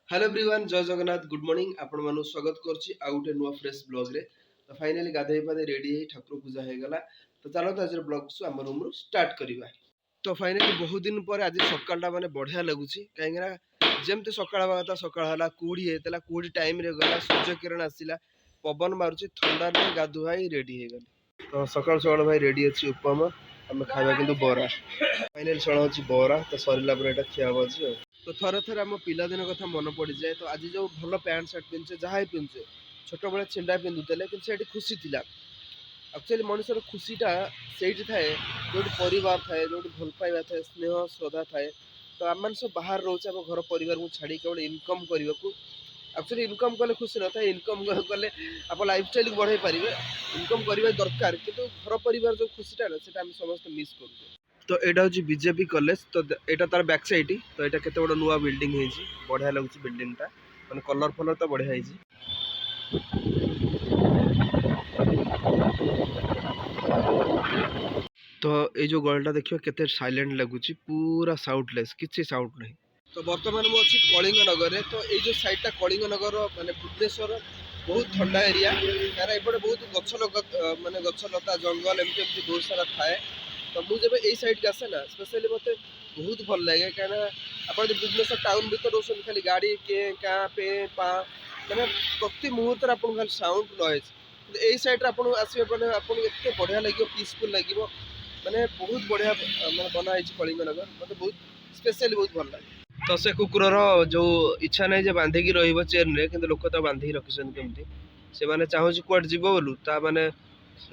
Hello everyone जय Jagannath good morning आपण मानु स्वागत करछि आ गुटे नुआ फ्रेश ब्लॉग रे। तो फाइनली गाधे पाधे रेडी है ठाकुर पूजा हो गला। तो चलो तो आज ब्लॉग सु हम रूम रो स्टार्ट करबा। तो फाइनली बहुत दिन पर आज सकाळटा माने बढ़िया लागुछि काहेकि ना जेमते सकाळ बाता सकाळ हला कुडी हेतला कुडी टाइम रे गला सूर्य किरण आसिला पवन मारुछि ठंडा रे गाधुआई रेडी हो गली। तो सकाळ सकाळ भाई रेडी अछि उपमा हम खाइबा किंतु बोरा फाइनली छणा अछि बोरा तो सरिला पर एटा खिया होछि। तो थरे थरे आम पिलादिन कथा मन पड़ जाए। तो आज जो भल पैंट सार्ट पिंधे जहाँ पिंधे छोट बड़े छिंडा पिंधुले कि खुशी थिला। एक्चुअली मनुष्यर खुशीटा से थाए जो परिवार थाए जो भल पाइबा थाए स्नेह श्रद्धा थाए। तो आम मैंने सब बाहर रोचे आम घर परिवार को छाड़ी केवल इनकम करने को एक्चुअली इनकम कले खुशी न था इनकम कले आप लाइफ स्टाइल को बढ़ाई पारे इनकम करने दरकार किंतु घर परिवार जो खुशीटा ना से समस्त मिस कर। तो यहाँ हूँ बीजेपी कॉलेज। तो यहाँ तार बैक साइड तो यहाँ केते बड़ नुआ बिल्डिंग है बढ़िया लगुच बिल्डिंग टा माने कलर फलर तो बढ़िया है। तो ये जो गलटा देखियो केते साइलेंट लगुच पूरा साउंडलेस किसी साउंड नहीं। तो बर्तमान मु अच्छी कलिंग नगर में। तो ये जो साइडटा कलिंग नगर माने भुवनेश्वर बहुत ठंडा एरिया यार एपटे बहुत गछ माने गछ लता जंगल एमती बहुत सारा थाए। तो मुझे यही साइड के आसे ना स्पेशली मत बहुत भल लगे कहीं आप भुवनेश्वर टाउन भर रोशन खाली गाड़ी के क्या पे पा मैंने प्रति मुहूर्त आपको खाली साउंड नॉइज यही सैड्रे आप मैंने आपको एत बढ़िया लगे पीसफुल लगे मैंने बहुत बढ़िया मैंने बनाई कलिंग नगर मतलब बहुत स्पेशली बहुत भल लगे। तो से कुकुर जो इच्छा नहीं जे बांधिकी रही चेन रे कि लोक तो बांधिकी रखिछन केमती से माने चाहूँ कुआड जीव बोलू ता माने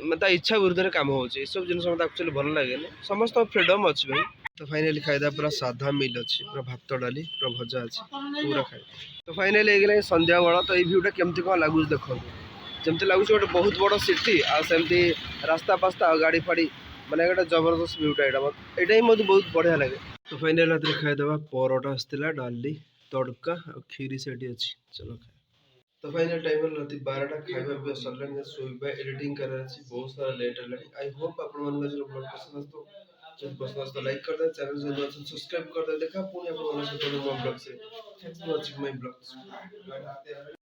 मतलब इच्छा विरुद्ध काम हो सब जिन मत एक्चुअली भल लगे समस्त फ्रीडम अच्छी भाई। तो फाइनली खाइदा पूरा साधा मिल अच्छी पूरा भात डाली पूरा भजा अच्छी पूरा खाए। तो फाइनली हो संध्या बेला। तो ये भ्यूटा केमती कौन लगुच देखो जमती लगुच गोटे बहुत बड़ सिटी आमती रास्ता पास्ता गाड़ी फाड़ी माने गोटे जबरदस्त भ्यूटा यहाँ ही मत बहुत बढ़िया लगे। तो फाइनल रात खाईदे परोटा आसला डाली तड़का और खीरी से अच्छी चलो खाए। तो फाइनल टाइम रात 12टा खाଇବା ପିଇବା ସରିଲାଣି ଶୋଇବା ଏଡିଟିଂ करार ଅଛି बहुत सारा लेट ହେଲାଣି। आई होप ଆପଣ ମାନଙ୍କୁ ଆଜି ବ୍ଲଗ ପସନ୍ଦ ଆସିଥିବ ଯଦି ପସନ୍ଦ ଆସିଥିବ ଲାଇକ୍ କରିଦେବେ ଚ୍ୟାନେଲ ଯଦି ଅଛନ୍ତି ସବସ୍କ୍ରାଇब କରିଦେବେ। ଦେଖା ପୁଣି ଆପଣମାନଙ୍କ ସହିତ ମୋ ବ୍ଲଗ୍ସରେ। ଥ୍ୟାଙ୍କ୍ସ ଫର ୱାଚିଂ ମାଇ ବ୍ଲଗ୍ସ।